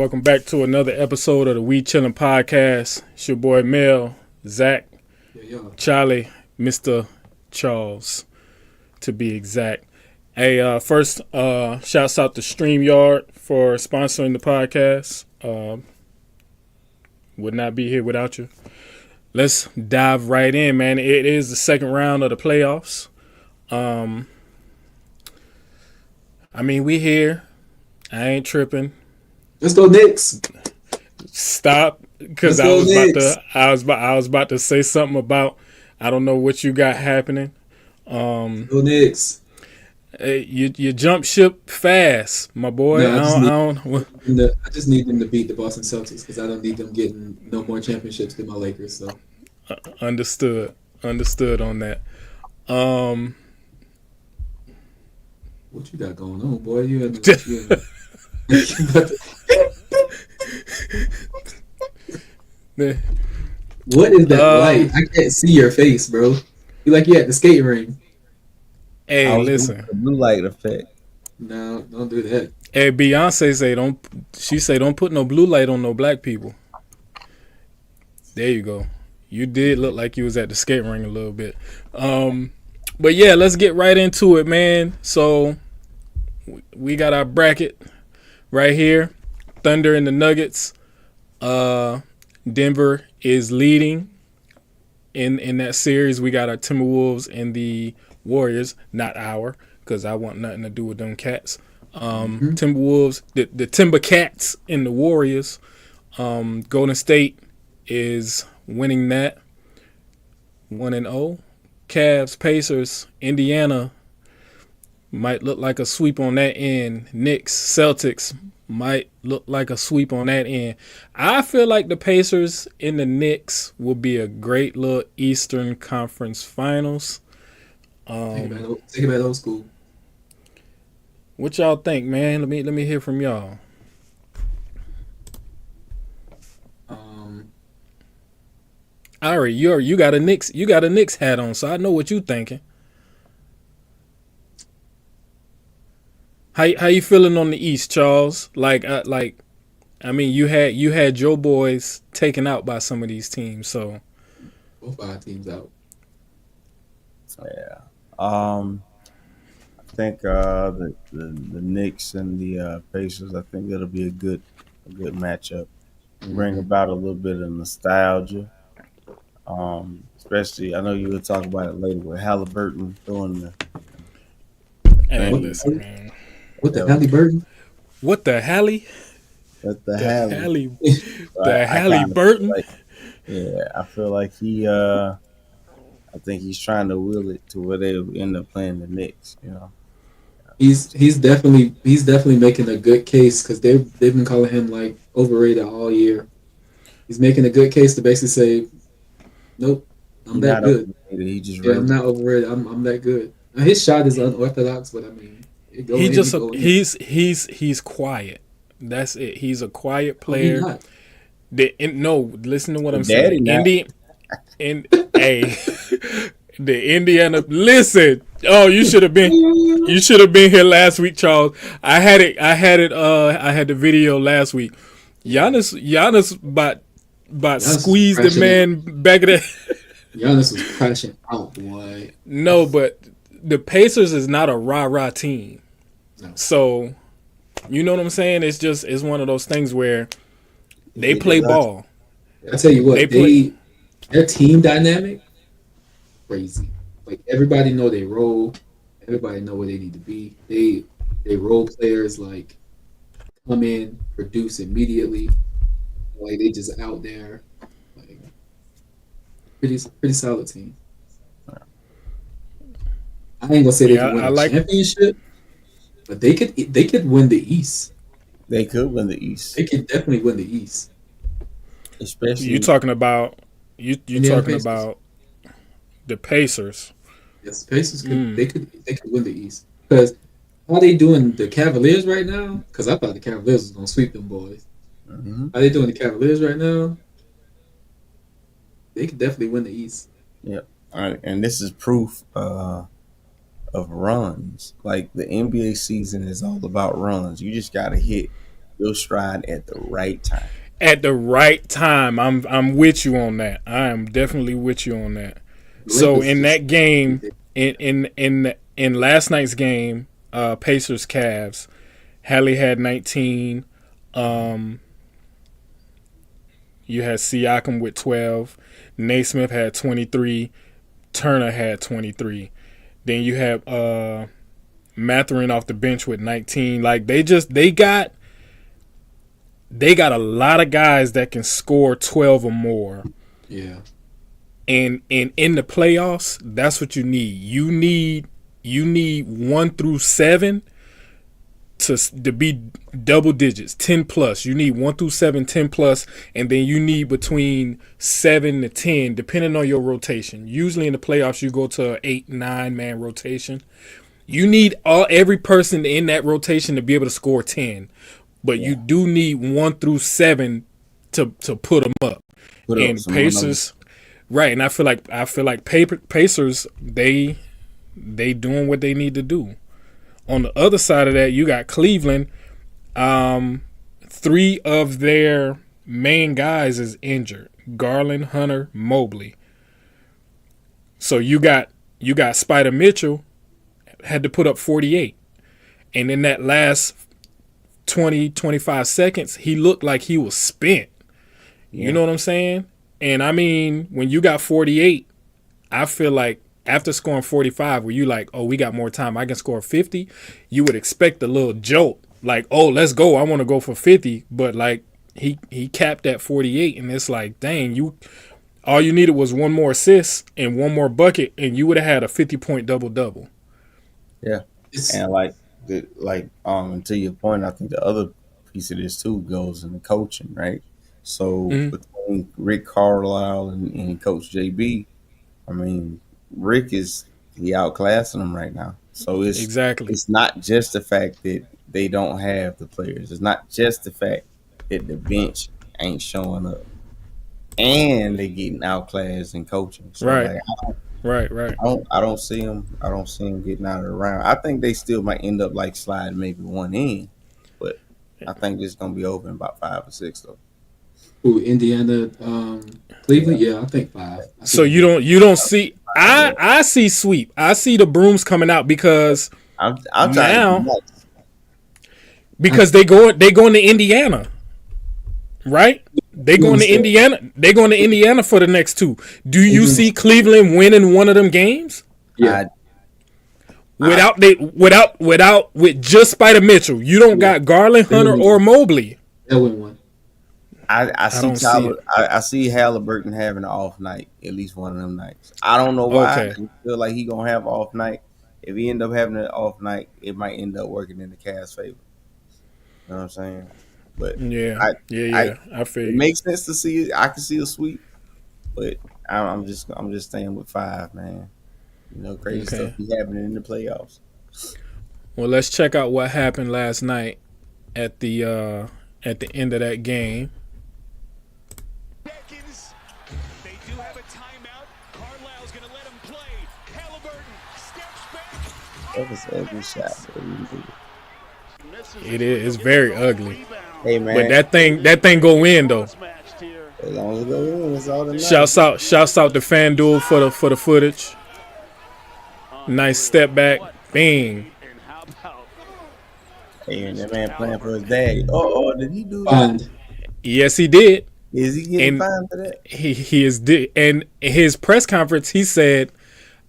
Welcome back to another episode of the CHiLLiN podcast. It's your boy Mel, Zach, Charlie, Mr. Charles, to be exact. Hey, first, shouts out to StreamYard for sponsoring the podcast. Would not be here without you. Let's dive right in, man. It is the second round of the playoffs. We here. I ain't tripping. Let's go Knicks. Stop, because I was about to say something about I don't know what you got happening. Go Knicks. You jump ship fast, my boy. I just need them to beat the Boston Celtics because I don't need them getting no more championships than my Lakers. So understood on that. What you got going on, boy? What is that light? I can't see your face, bro. You like you at the skate ring. Hey, listen. Blue light effect. No, don't do that. Hey, Beyonce say don't. She say don't put no blue light on no black people. There you go. You did look like you was at the skate ring a little bit. But yeah, let's get right into it, man. So we got our bracket right here. Thunder and the Nuggets. Denver is leading in that series. We got our Timberwolves and the Warriors, not our, because I want nothing to do with them cats. Timberwolves, the Timber Cats and the Warriors. Golden State is winning that 1-0. Cavs, Pacers, Indiana might look like a sweep on that end. Knicks, Celtics might look like a sweep on that end. I feel like the Pacers and the Knicks will be a great little Eastern Conference Finals. Take it back old school. What y'all think, man? Let me hear from y'all. Ari, you got a Knicks hat on, so I know what you thinking. How you feeling on the East, Charles? You had your boys taken out by some of these teams, so both our teams out. Yeah. I think the Knicks and the Pacers. I think that'll be a good matchup. Bring about a little bit of nostalgia. Especially, I know you will talk about it later with Halliburton throwing the. Hey, listen, man. What the Halliburton? What the Hallie? What the Hallie? The Halliburton? I feel like he. I think he's trying to will it to where they end up playing the Knicks. You know. He's definitely making a good case because they've been calling him like overrated all year. He's making a good case to basically say, nope, I'm that good. I'm not overrated. I'm that good. Now, his shot is unorthodox, but I mean, he's quiet. That's it. He's a quiet player. Listen to what I'm saying. The Indiana. Listen. Oh, you should have been here last week, Charles. I had the video last week. Giannis about squeezed the man back of that. Giannis was crashing out, boy. No, but the Pacers is not a rah-rah team. No. So, you know what I'm saying? It's one of those things where they play ball. I tell you what, their team dynamic, crazy. Like everybody know they role. Everybody know where they need to be. They role players like come in, produce immediately. Like they just out there. Like pretty solid team. I ain't gonna say they can win a championship, but they could win the East. They could win the East. They could definitely win the East. Especially you talking about about the Pacers. Yes, Pacers could they could win the East because how they doing the Cavaliers right now? Because I thought the Cavaliers was gonna sweep them boys. Mm-hmm. How they doing the Cavaliers right now? They could definitely win the East. Yep, and this is proof of runs. Like the NBA season is all about runs. You just gotta hit your stride at the right time. At the right time. I'm with you on that. I am definitely with you on that. So Lakers in just that game, in last night's game, Pacers Cavs, Hallie had 19. You had Siakam with 12. Naismith had 23. Turner had 23. Then you have Mathurin off the bench with 19. Like they got a lot of guys that can score 12 or more. yeah. And in the playoffs, that's what you need. You need 1 through 7 to be double digits, 10 plus. You need 1 through 7, 10 plus, and then you need between 7 to 10, depending on your rotation. Usually in the playoffs, you go to an 8-9 man rotation. You need every person in that rotation to be able to score 10, but you do need 1 through 7 to put them up. And Pacers, right? And I feel like Pacers they doing what they need to do. On the other side of that, you got Cleveland. 3 of their main guys is injured: Garland, Hunter, Mobley. So you got Spider Mitchell had to put up 48, and in that last 20-25 seconds, he looked like he was spent. Yeah. You know what I'm saying? And I mean, when you got 48, I feel like after scoring 45, where you like, oh, we got more time, I can score 50, you would expect a little jolt. Like, oh, let's go, I want to go for 50. But like he capped at 48, and it's like, dang, all you needed was one more assist and one more bucket, and you would have had a 50-point double-double. Yeah. And and to your point, I think the other piece of this too goes in the coaching, right? So between Rick Carlisle and Coach JB, I mean, Rick he outclassing them right now. So it's not just the fact that they don't have the players. It's not just the fact that the bench ain't showing up, and they getting outclassed in coaching. So right. Right. I don't see them. I don't see them getting out of the round. I think they still might end up like sliding maybe one in, but I think it's gonna be over in about 5 or 6 though. Ooh, Indiana, Cleveland. Yeah, I think 5. So you don't see. I see sweep. I see the brooms coming out because I'm now because they going to Indiana, right? They going to Indiana. They going to Indiana for the next 2. Do you see Cleveland winning one of them games? Yeah. With just Spider Mitchell, you don't got Garland, Hunter, or Mobley. That win one. I see Halliburton having an off night, at least one of them nights. I don't know why. Okay. I feel like he gonna have an off night. If he end up having an off night, it might end up working in the Cavs' favor. You know what I'm saying? But yeah, I feel it makes sense to see it. I can see a sweep, but I'm just staying with 5, man. You know, crazy stuff be happening in the playoffs. Well, let's check out what happened last night at the end of that game. They do have a timeout. Carlisle's going to let him play. Halliburton steps back. That was an ugly shot. It is. It's very ugly. Hey man, but that thing go in though. As long as it go in, it's all that matters. Shouts out to FanDuel for the footage. Nice step back, bang. Hey, and that man playing for his daddy. Oh, did he do that? Yes, he did. Is he getting fined for that? He is. And in his press conference, he said,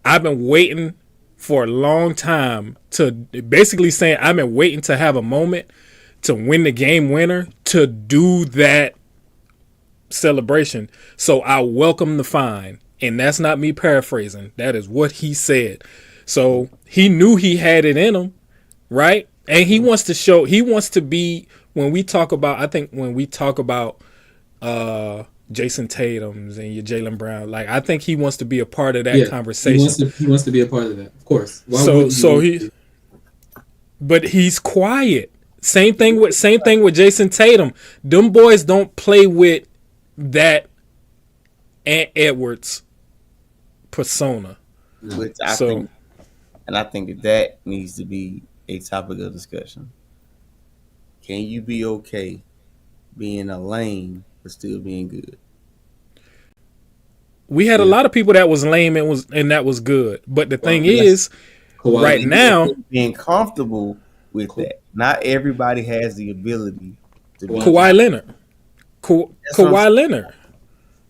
"I've been waiting for a long time to," basically saying, "I've been waiting to have a moment to win the game winner to do that celebration. So I welcome the fine." And that's not me paraphrasing. That is what he said. So he knew he had it in him, right? And he wants to show. He wants to be. When we talk about Jason Tatum's and your Jaylen Brown, like I think he wants to be a part of that conversation. He wants to be a part of that, of course. But he's quiet. Same thing with Jason Tatum. Them boys don't play with that Ant Edwards persona. Which I think that needs to be a topic of discussion. can you be okay being a lame but still being good? We had a lot of people that was lame and that was good. But the thing is, right now, being comfortable with that. Not everybody has the ability to be Kawhi Leonard. Kawhi Leonard.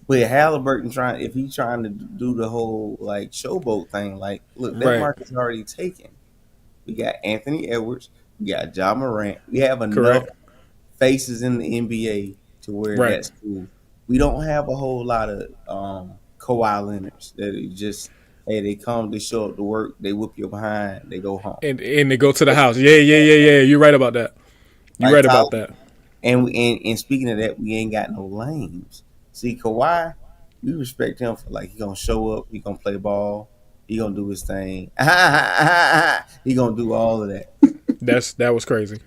With Halliburton if he's trying to do the whole like showboat thing, like look, that market's already taken. We got Anthony Edwards, we got Ja Morant. We have enough faces in the NBA to where that's cool. We don't have a whole lot of Kawhi Leonards that are just, hey, they come, they show up to work, they whoop your behind, they go home. And they go to the house. Yeah. You're right about that. You're right about that. And speaking of that, we ain't got no lanes. See, Kawhi, we respect him for like he gonna show up, he gonna play ball, he gonna do his thing. He gonna do all of that. That was crazy.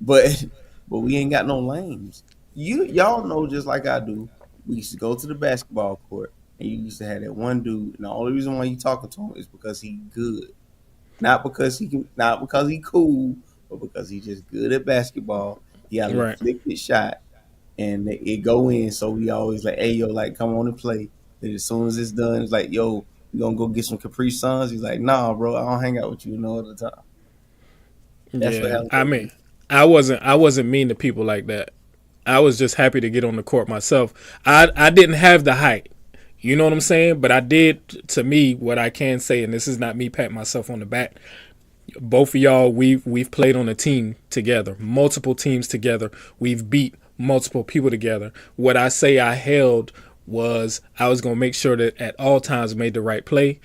But we ain't got no lanes. Y'all know just like I do. We used to go to the basketball court and you used to have that one dude, and the only reason why you talking to him is because he good. Not because he cool, but because he just good at basketball. He got a flipped shot. And it go in, so we always like, hey, yo, like, come on and play. And as soon as it's done, it's like, yo, we gonna go get some Capri Suns. He's like, nah, bro, I don't hang out with you no other time. That's what I mean, I wasn't mean to people like that. I was just happy to get on the court myself. I didn't have the height, you know what I'm saying? But I did, to me, what I can say, and this is not me patting myself on the back. Both of y'all, we've played on a team together, multiple teams together. We've beat multiple people together. What I say I held was I was going to make sure that at all times made the right play.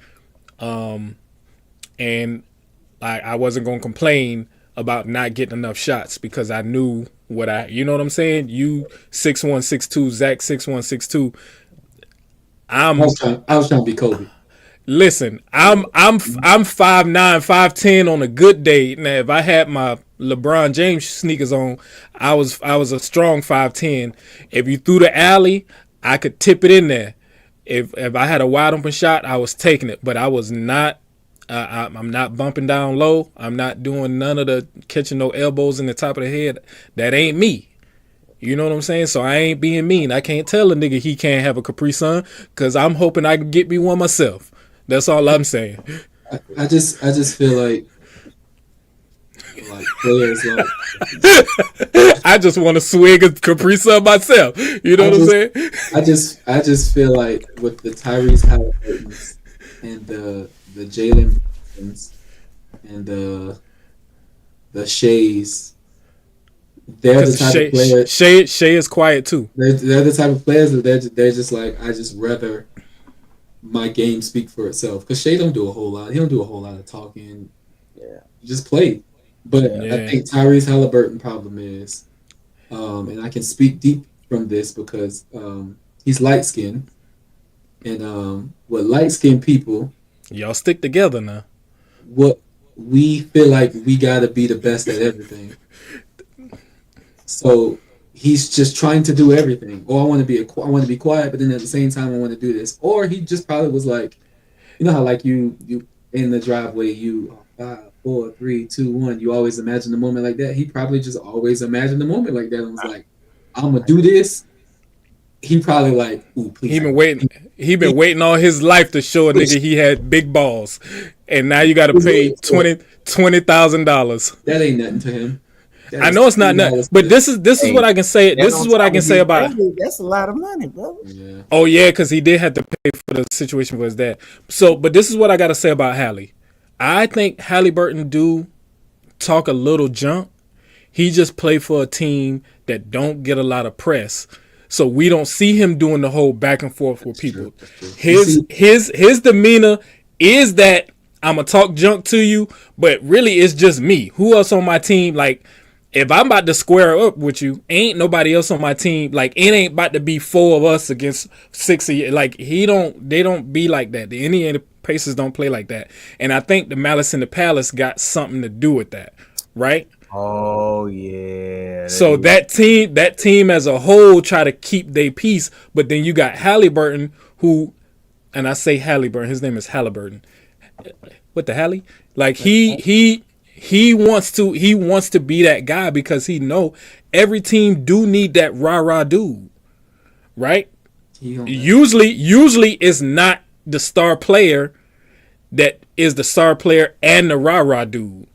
And I wasn't going to complain about not getting enough shots because I knew you know what I'm saying? You 6'1", 6'2", Zach 6'1", 6'2". I was trying to be Kobe. Listen, I'm 5'9", 5'10" on a good day. Now, if I had my LeBron James sneakers on, I was a strong 5'10". If you threw the alley, I could tip it in there. If I had a wide open shot, I was taking it. But I was not. I'm not bumping down low. I'm not doing none of the catching no elbows in the top of the head. That ain't me. You know what I'm saying? So I ain't being mean. I can't tell a nigga he can't have a Capri Sun because I'm hoping I can get me one myself. That's all I'm saying. I just feel like players like I just want to swig a Capri Sun myself. You know what I'm saying? I just feel like with the Tyrese Halliburtons and the Jalen and the Shays, they're the type of players. Shay is quiet too. They're the type of players that they're just like, I just rather my game speak for itself, because Shea don't do a whole lot. He don't do a whole lot of talking. Yeah, just play. But I think Tyrese Halliburton problem is, and I can speak deep from this because he's light skinned, and with light skinned people, y'all stick together now. What we feel like we gotta be the best at everything. So he's just trying to do everything. I want to be quiet, but then at the same time, I want to do this. Or he just probably was like, you know how like you in the driveway, 5, 4, 3, 2, 1. You always imagine the moment like that. He probably just always imagined the moment like that and was like, I'm gonna do this. He probably like, ooh, please. He been waiting all his life to show a nigga he had big balls, and now you got to pay $20,000. That ain't nothing to him. I know it's not nothing, but this is what I can say. This is what I can say about it. That's a lot of money, bro. Yeah. Oh yeah, because he did have to pay for the situation with his dad. So, but this is what I got to say about Hallie. I think Halliburton do talk a little junk. He just play for a team that don't get a lot of press, so we don't see him doing the whole back and forth with people. His demeanor is that I'm gonna talk junk to you, but really it's just me. Who else on my team? Like, if I'm about to square up with you, ain't nobody else on my team. Like, it ain't about to be 4 of us against 6 of you. Like, they don't be like that. The Indiana Pacers don't play like that. And I think the Malice in the Palace got something to do with that, right? Oh yeah. So that team as a whole try to keep their peace, but then you got Halliburton who, and I say Halliburton, his name is Halliburton. What the Hallie? Like he he wants to be that guy because he know every team do need that rah-rah dude, right? Usually it's not the star player that is the star player and the rah-rah dude.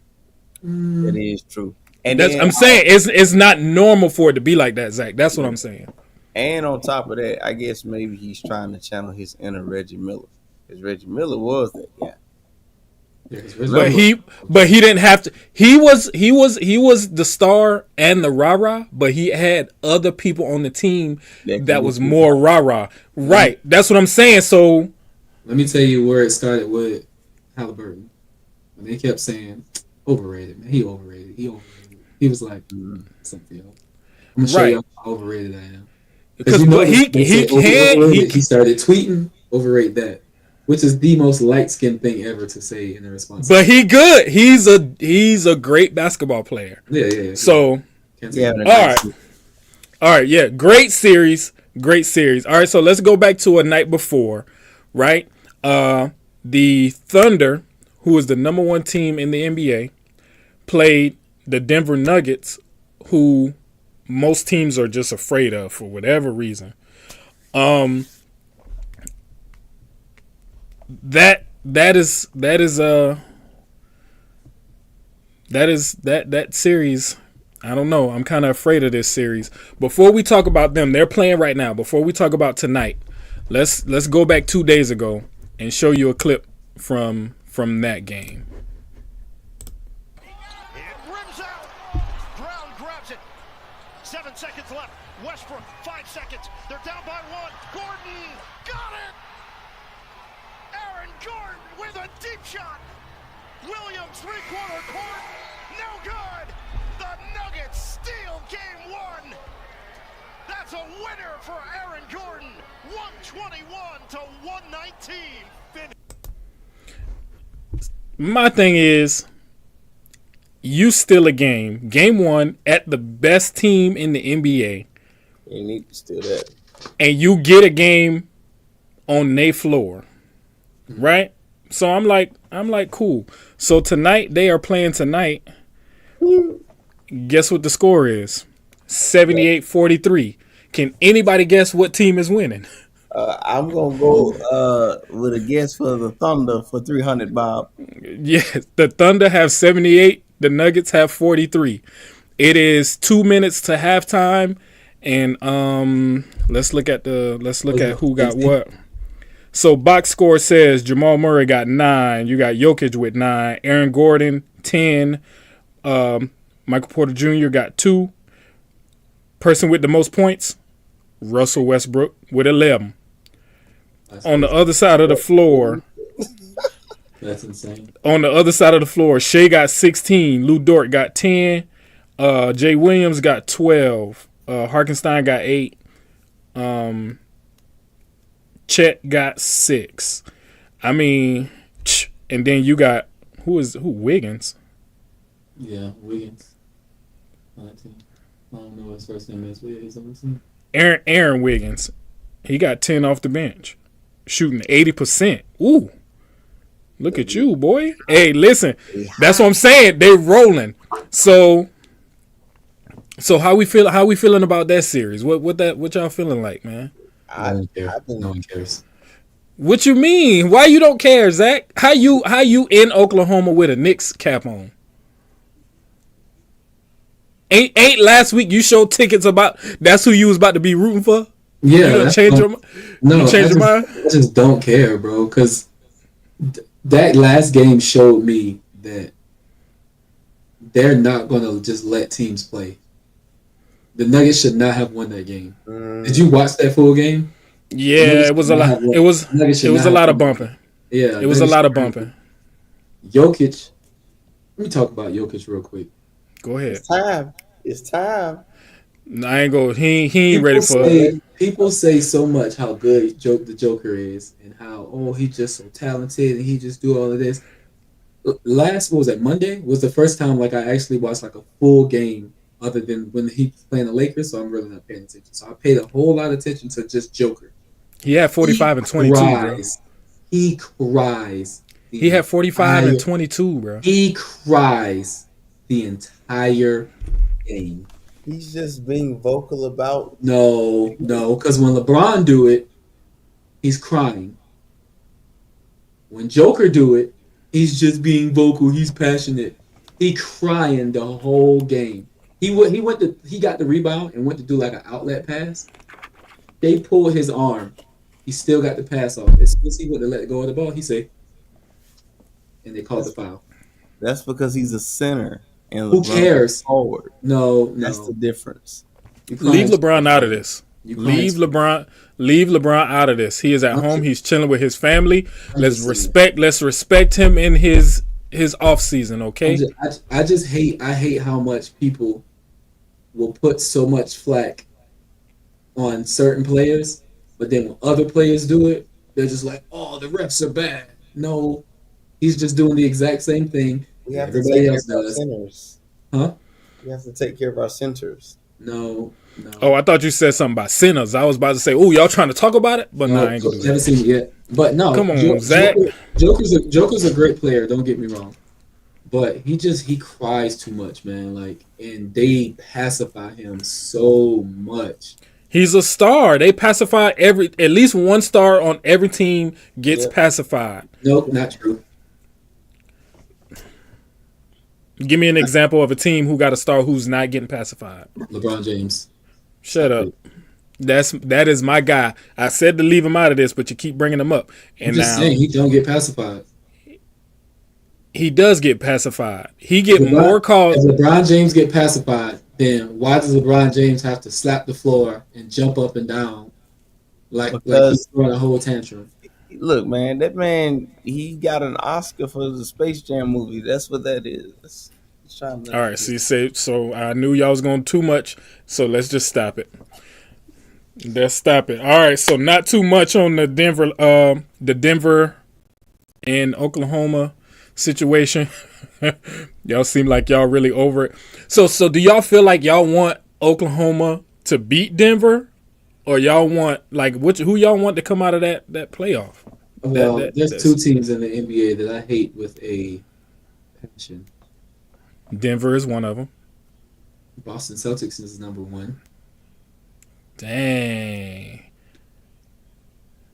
That is true. And I'm saying it's not normal for it to be like that, Zach. That's what I'm saying. And on top of that, I guess maybe he's trying to channel his inner Reggie Miller, because Reggie Miller was that guy. But he didn't have to. He was the star and the rah-rah, but he had other people on the team that was more rah-rah. Right. That's what I'm saying. So let me tell you where it started with Halliburton. When they kept saying overrated, man. He overrated. He was like something else. I'm gonna show you how overrated I am. Because he started tweeting overrate that, which is the most light-skinned thing ever to say in a response. But he good. He's a great basketball player. Yeah. So all right. Yeah, great series. All right, so let's go back to a night before, right? The Thunder, who is the number 1 team in the NBA, played the Denver Nuggets, who most teams are just afraid of for whatever reason. That series. I don't know. I'm kind of afraid of this series. Before we talk about them, they're playing right now. Before we talk about tonight, let's go back 2 days ago and show you a clip from that game. It rims out. Brown grabs it. 7 seconds left. Westbrook, 5 seconds. They're down by 1. Gordon got it. Aaron Gordon with a deep shot. Williams, 3-quarter court. No good. The Nuggets steal game 1. That's a winner for Aaron Gordon. 121 to 119. My thing is, you steal a game. Game 1 at the best team in the NBA. You need to steal that. And you get a game on their floor. Right? So I'm like, cool. So tonight, they are playing tonight. Guess what the score is? 78-43. Can anybody guess what team is winning? I'm going to go with a guess for the Thunder for 300, Bob. Yes, the Thunder have 78. The Nuggets have 43. It is 2 minutes to halftime. And let's look at who got what. So box score says Jamal Murray got 9. You got Jokic with 9. Aaron Gordon 10. Michael Porter Jr. got 2. Person with the most points, Russell Westbrook with 11. On the other side of the floor, that's insane. On the other side of the floor, Shea got 16. Lou Dort got 10. Jay Williams got 12. Harkenstein got 8. Chet got 6. I mean, and then you got who Wiggins? Yeah, Wiggins. 19. I don't know what his first name is. He's on the team. Aaron Wiggins. He got 10 off the bench, shooting 80%. Ooh, look at you, boy. Hey, listen, that's what I'm saying. They rolling. So how we feeling about that series? What y'all feeling like, man? I don't care. No one cares. What you mean? Why you don't care, Zach? How you in Oklahoma with a Knicks cap on? Ain't last week you showed tickets about that's who you was about to be rooting for? Yeah. You change your mind? I just don't care, bro, because that last game showed me that they're not going to just let teams play. The Nuggets should not have won that game. Did you watch that full game? Yeah, it was a lot. It was a lot of bumping. Yeah, it was a lot of bumping. Jokic. Let me talk about Jokic real quick. Go ahead. It's time. I ain't go. He ain't ready for it. People say so much how good the Joker is and how he's just so talented and he just do all of this. Monday was the first time like I actually watched like a full game other than when he was playing the Lakers, so I'm really not paying attention. So I paid a whole lot of attention to just Joker. He had 45 and 22. He cries. He had 45 and 22, bro. He cries the entire game. He's just being vocal about. No, because when LeBron do it, he's crying. When Joker do it, he's just being vocal. He's passionate. He crying the whole game. He got the rebound and went to do like an outlet pass. They pulled his arm. He still got the pass off. As soon as he went to let go of the ball, he said, and they called the foul. That's because he's a center. And who cares? Forward. No. That's the difference. Leave LeBron out of this. Leave LeBron out of this. He is at home. He's chilling with his family. Let's respect him in his off season, okay? I hate how much people will put so much flack on certain players, but then when other players do it, they're just like, "Oh, the refs are bad." No, he's just doing the exact same thing everybody else does. Centers. Huh? We have to take care of our centers. No. Oh, I thought you said something about sinners. I was about to say, "Oh, y'all trying to talk about it?" But no, I ain't gonna do that. Haven't seen it yet. But no, come on, Zach. Joker's a great player. Don't get me wrong, but he cries too much, man. Like, and they pacify him so much. He's a star. They pacify at least one star on every team gets pacified. Nope, not true. Give me an example of a team who got a star who's not getting pacified. LeBron James. Shut up. That is my guy. I said to leave him out of this, but you keep bringing him up. And I'm just saying he don't get pacified. He does get pacified. He get more calls. If LeBron James get pacified, then why does LeBron James have to slap the floor and jump up and down like he's throwing a whole tantrum? Look, man, that man, he got an Oscar for the Space Jam movie. That's what that is. All right, so I knew y'all was going too much, so let's just stop it. Let's stop it. All right, so not too much on the Denver and Oklahoma situation. Y'all seem like y'all really over it. So do y'all feel like y'all want Oklahoma to beat Denver, or y'all want who y'all want to come out of that playoff? Well, there's two teams in the NBA that I hate with a passion. Denver is one of them. Boston Celtics is number one. Dang.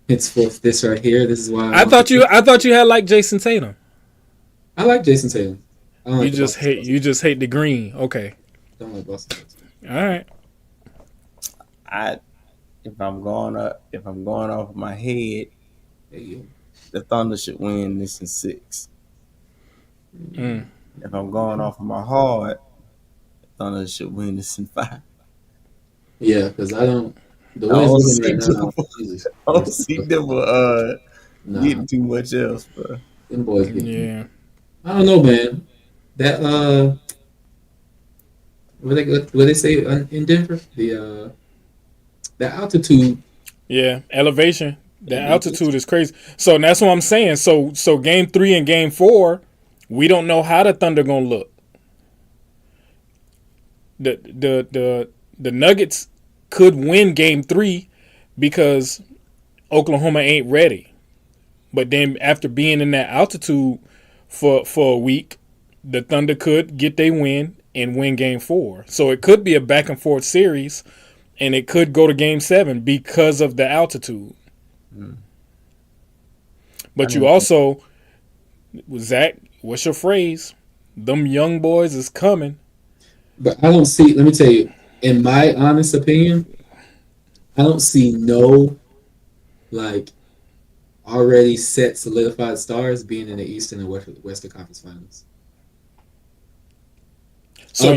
Henceforth, this right here. This is why I thought you had like Jason Tatum. I like Jason Tatum. You just hate the green. Okay. Don't like Boston Celtics. All right. If I'm going off of my head, the Thunder should win this in 6. If I'm going off of my heart, the Thunder should win this in 5. Yeah, because I don't. The way it's looking right now, I don't see them getting too much else, bro. Them boys getting. I don't know, man. That what they say in Denver, the altitude. Yeah, elevation. The altitude is crazy. So that's what I'm saying. So game 3 and game 4, we don't know how the Thunder gonna look. The Nuggets could win game 3 because Oklahoma ain't ready. But then after being in that altitude for a week, the Thunder could get their win and win game 4. So it could be a back and forth series, and it could go to game 7 because of the altitude. But you also, Zach, what's your phrase? Them young boys is coming. But I don't see, let me tell you, in my honest opinion, I don't see no already set solidified stars being in the Eastern and Western Conference Finals. So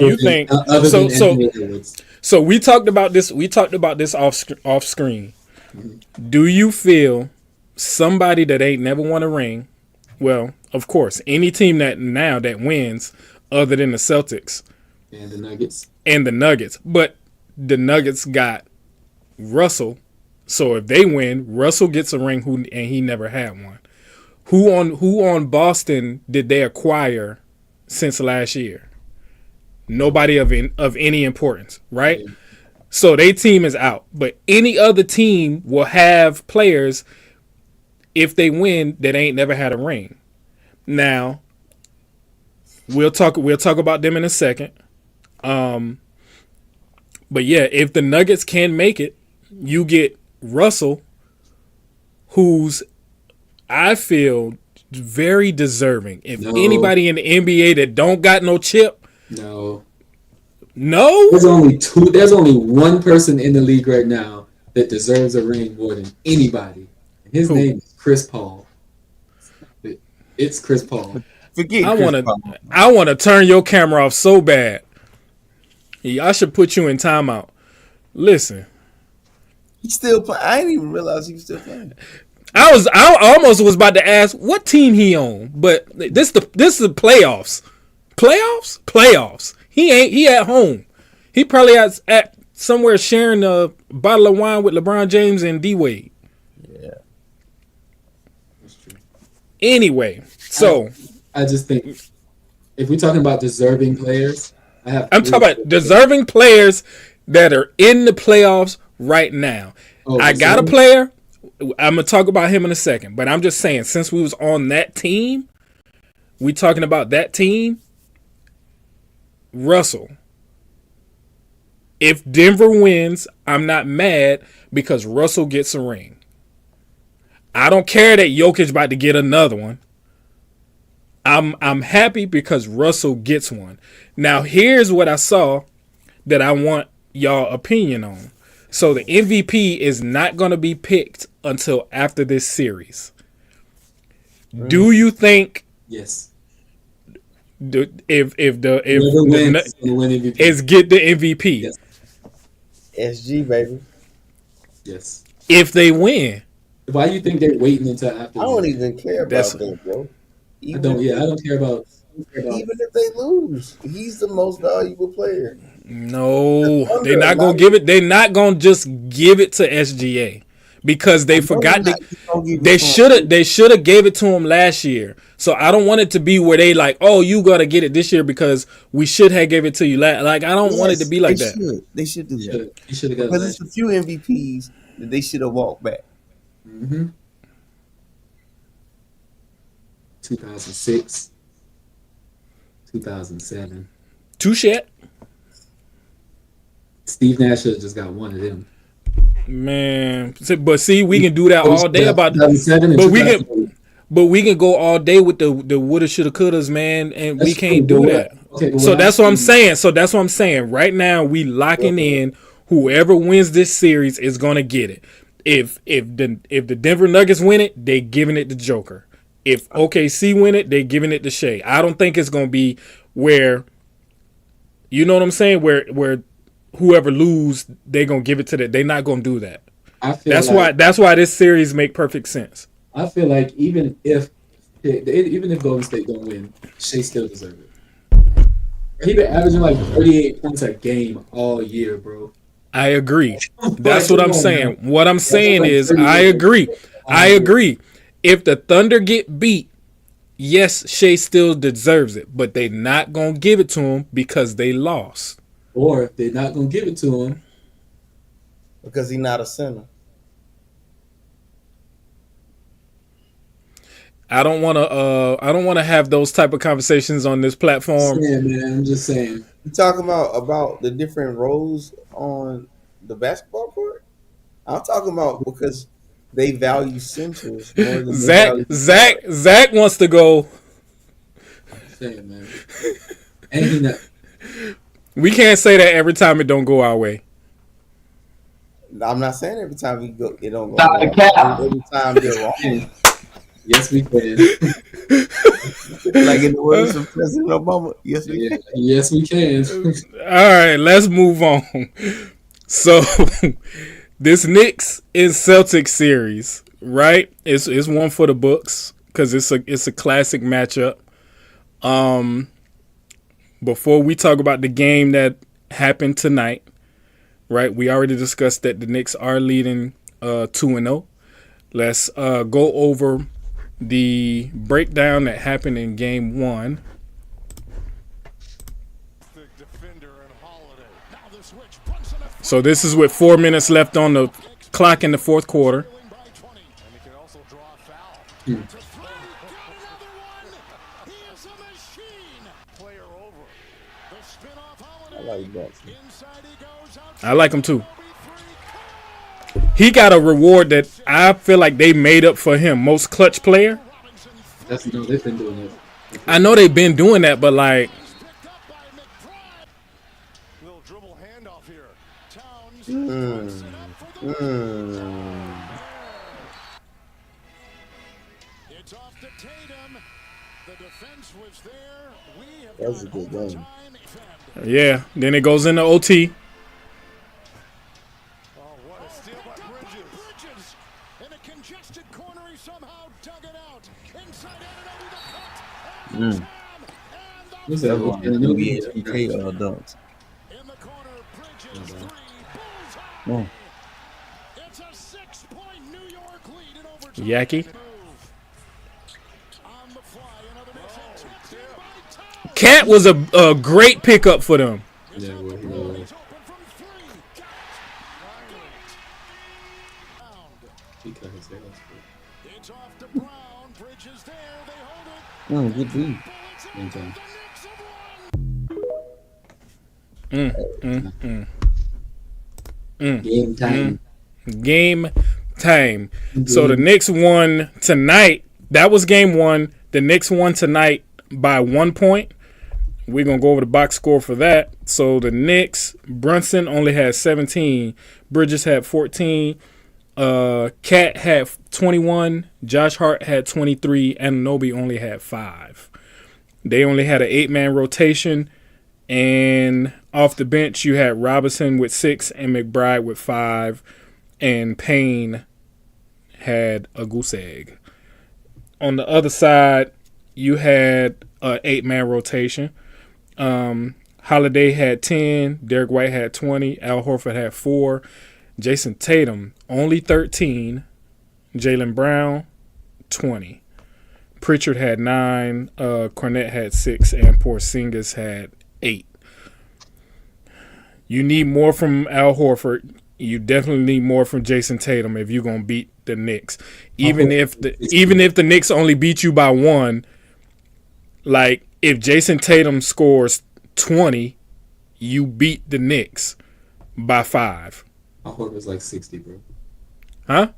so we talked about this. We talked about this off screen. Mm-hmm. Do you feel somebody that ain't never won a ring? Well, of course, any team that wins, other than the Celtics and the Nuggets, but the Nuggets got Russell. So if they win, Russell gets a ring. And he never had one. Who on Boston did they acquire since last year? Nobody of any importance, right? Yeah. So their team is out. But any other team will have players, if they win, that ain't never had a ring. Now, we'll talk about them in a second. But yeah, if the Nuggets can make it, you get Russell, who's, I feel, very deserving. If anybody in the NBA that don't got no chip, no. There's only one person in the league right now that deserves a ring more than anybody. His name is Chris Paul. It's Chris Paul. I want to turn your camera off so bad. I should put you in timeout. Listen. He's still playing. I didn't even realize he was still playing. I almost was about to ask what team he on, but this is the playoffs. Playoffs. He at home. He probably at somewhere sharing a bottle of wine with LeBron James and D Wade. Yeah. That's true. Anyway, so I just think if we're talking about deserving players, I'm talking about deserving players that are in the playoffs right now. I got a player. I'm gonna talk about him in a second, but I'm just saying, since we was on that team, we talking about that team. Russell. If Denver wins, I'm not mad because Russell gets a ring. I don't care that Jokic about to get another one. I'm happy because Russell gets one. Now here's what I saw that I want y'all opinion on. So the MVP is not going to be picked until after this series. Do you think? Yes. If the MVP. is get the MVP? Yes. SG baby. Yes. If they win, why do you think they're waiting until after? I don't even care about that, bro. I don't care about. Even if they lose, he's the most valuable player. No, they're not gonna give it. They're not gonna just give it to SGA because they forgot. They should have gave it to him last year. So I don't want it to be where they like, oh, you gotta get it this year because we should have gave it to you last. Like I don't want it to be like that. They should do that. You should have got it. Because it's a few MVPs that they should have walked back. 2006, 2007. Touche. Steve Nash should have just got one of them. Man, but see, we can do that all day about. 2007 But we can go all day with the woulda, shoulda, couldas, man, and we can't do that. Okay, so that's what I'm saying. Right now, we locking in whoever wins this series is gonna get it. If the Denver Nuggets win it, they giving it to Joker. If OKC win it, they giving it to Shea. I don't think it's gonna be where, you know what I'm saying, where whoever lose, they gonna give it to that. They're not gonna do that. That's why this series make perfect sense. I feel like even if Golden State don't win, Shea still deserves it. He been averaging like 38 points a game all year, bro. I agree. That's what I'm saying. What I'm saying is I agree. If the Thunder get beat, yes, Shea still deserves it, but they're not gonna give it to him because they lost. Or if they're not gonna give it to him because he's not a center. I don't want to have those type of conversations on this platform. Yeah, man, I'm just saying. You talking about the different roles on the basketball court? I'm talking about because they value centers more than Zach wants to go. I'm saying, man. And he not. We can't say that every time it don't go our way. I'm not saying every time it don't go our way. Every time they're wrong. Yes, we can. Like in the words of President Obama. Yes, we can. Yes, we can. All right, let's move on. So, this Knicks and Celtics series, right? It's one for the books because it's a classic matchup. Before we talk about the game that happened tonight, right? We already discussed that the Knicks are leading 2-0. Let's go over the breakdown that happened in game one. So this is with 4 minutes left on the clock in the fourth quarter. I like that. I like him too. He got a reward that I feel like they made up for him. Most clutch player. They've been doing it. I know they've been doing that, but like. That was a good game. Yeah, then it goes into OT. What's that? NBA adults. Yaki. Cat was a great pickup for them. Yeah, well, he was. Good beat. Game time. Game time. So the Knicks won tonight. That was game one. The Knicks won tonight by 1 point. We're going to go over the box score for that. So the Knicks, Brunson only had 17. Bridges had 14. Cat had 21. Josh Hart had 23. And Anunoby only had 5. They only had an 8-man rotation. And off the bench, you had Robinson with 6 and McBride with 5. And Payne had a goose egg. On the other side, you had an 8-man rotation. Holiday had 10. Derek White had 20. Al Horford had 4. Jason Tatum only 13. Jaylen Brown 20. Pritchard had 9. Cornette had 6. And Porzingis had 8. You need more from Al Horford. You definitely need more from Jason Tatum if you're gonna beat the Knicks. Even if the Knicks only beat you by 1, like if Jason Tatum scores 20, you beat the Knicks by 5. Al Horford's like 60, bro. Huh?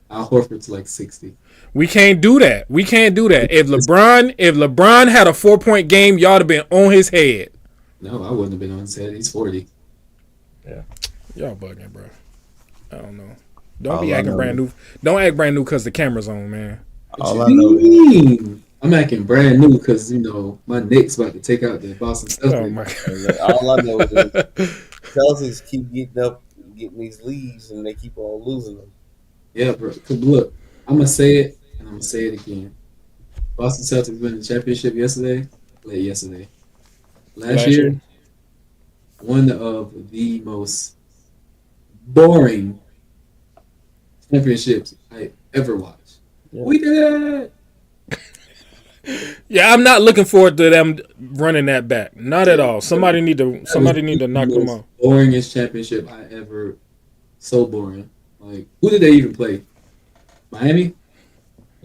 Al Horford's like 60. We can't do that. If LeBron had a 4-point game, y'all have been on his head. No, I wouldn't have been on his head. He's 40. Yeah. Y'all bugging, bro. I don't know. Don't be acting brand new. Don't act brand new because the camera's on, man. What you mean? I'm acting brand new because, my Knicks about to take out the Boston Celtics. Oh, my God. All I know is Celtics keep getting these leads, and they keep on losing them. Yeah, bro. Because look, I'm going to say it, and I'm going to say it again. Boston Celtics won the championship yesterday. Last year, one of the most boring championships I ever watched. Yeah. We did it. Yeah, I'm not looking forward to them running that back. Not at all. Somebody need to knock them off. Boringest championship I ever. So boring. Like, who did they even play? Miami?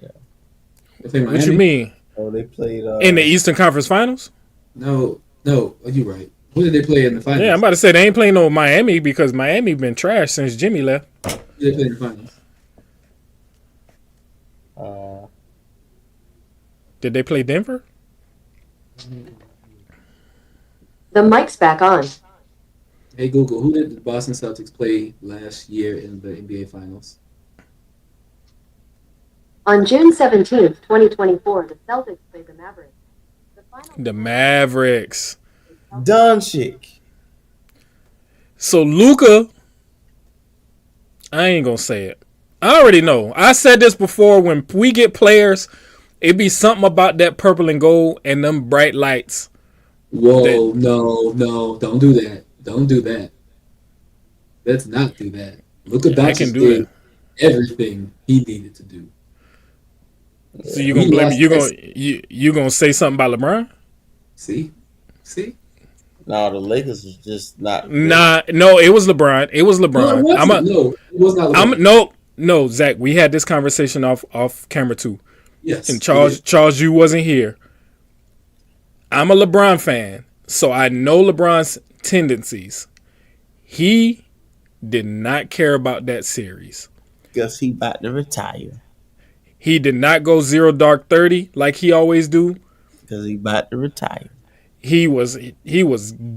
Yeah. They played Miami? What you mean? Oh, they played in the Eastern Conference Finals? No, you're right. Who did they play in the finals? Yeah, I'm about to say they ain't playing no Miami because Miami been trash since Jimmy left. Who did they play in the finals? Did they play Denver? The mic's back on. Hey Google, who did the Boston Celtics play last year in the NBA Finals? On June 17th, 2024, the Celtics played the Mavericks. The Mavericks. Doncic. So Luka, I ain't gonna say it. I already know. I said this before. When we get players, it be something about that purple and gold and them bright lights. Whoa, no, don't do that. Don't do that. Let's not do that. Luka Doncic did everything he needed to do. So you gonna blame me? You gonna say something about LeBron? See? No, the Lakers was just not. No, it was LeBron. No, it was not LeBron. No, Zach, we had this conversation off camera too. Yes. And Charles, you wasn't here. I'm a LeBron fan, so I know LeBron's tendencies. He did not care about that series. Because he about to retire. He did not go 0 dark 30 like he always do. Because he about to retire. He was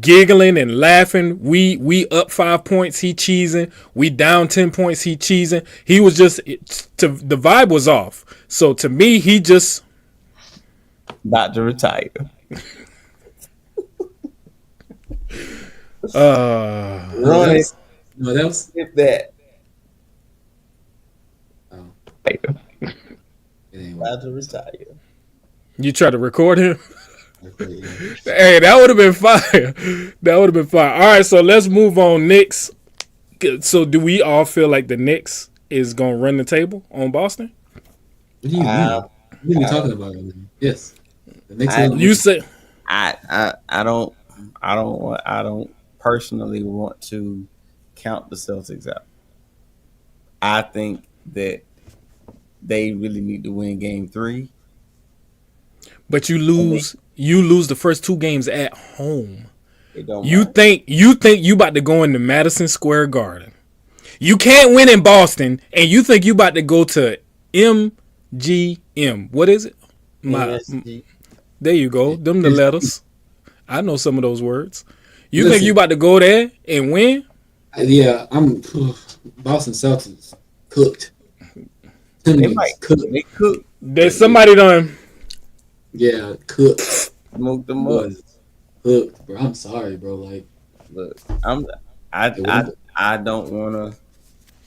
giggling and laughing. We up 5 points, he cheesing. We down 10 points, he cheesing. He was just the vibe was off. So to me, he just about to retire. Run it. No, that was Skip that. oh. About to retire. You try to record him? Yeah. Hey, that would have been fire. That would have been fire. All right, so let's move on. Knicks. So do we all feel like the Knicks is going to run the table on Boston? What do you mean? What are you talking about? Yes. The Knicks You say I don't personally want to count the Celtics out. I think that they really need to win game 3. but you lose the first 2 games at home. It don't You matter. think you about to go into Madison Square Garden. You can't win in Boston, and you think you about to go to MGM. What is it? MSG. There you go. Them the letters. I know some of those words. You Listen. think you about to go there and win? Yeah, I'm Boston Celtics cooked. They might cooked. They cook. There's somebody done. Yeah, cooked. Smoke them up. Was cooked, bro. I'm sorry, bro. Like, Look, I don't wanna.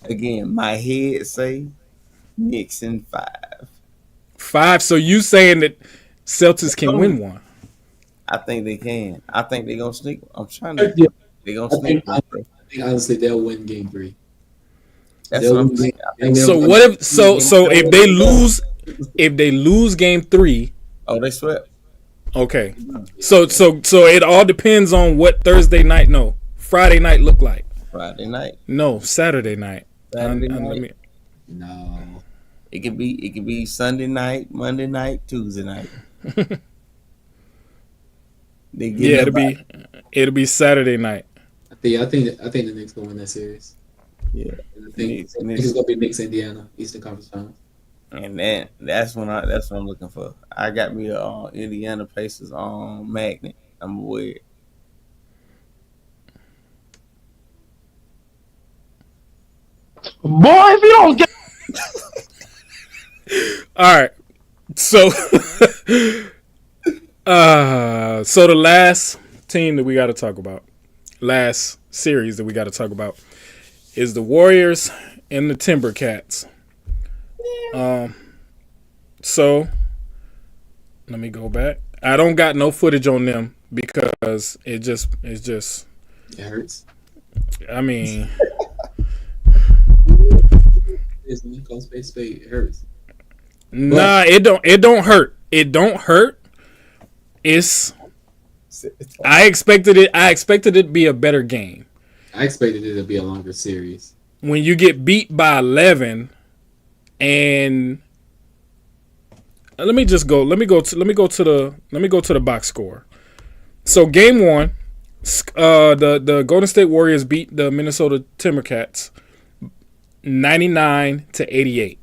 Again, my head say Knicks in 5. 5. So you saying that Celtics can win one? I think they can. I think they're gonna sneak. I'm trying to. Yeah, They're gonna sneak. I think honestly they'll win game 3. That's what I'm saying. So what if if they lose game 3? Oh, they swept. Okay. So it all depends on what Friday night look like. Friday night. No, Saturday night. Saturday night. No. It could be Sunday night, Monday night, Tuesday night. It'll be Saturday night. I think the Knicks gonna win that series. Yeah. And I think it's gonna be Knicks Indiana Eastern Conference Finals. And that's what I'm looking for. I got me a Indiana Pacers on magnet. I'm aware. Boy, if you don't get All right. So so the last team that we got to talk about, last series that we got to talk about is the Warriors and the Timbercats. So let me go back. I don't got no footage on them because it's just It hurts. I mean, It's when you call space spade. It hurts. nah, it don't hurt. It don't hurt. I expected it to be a better game. I expected it to be a longer series. When you get beat by 11 and let me go to the box score. So game 1, the Golden State Warriors beat the Minnesota Timbercats 99-88.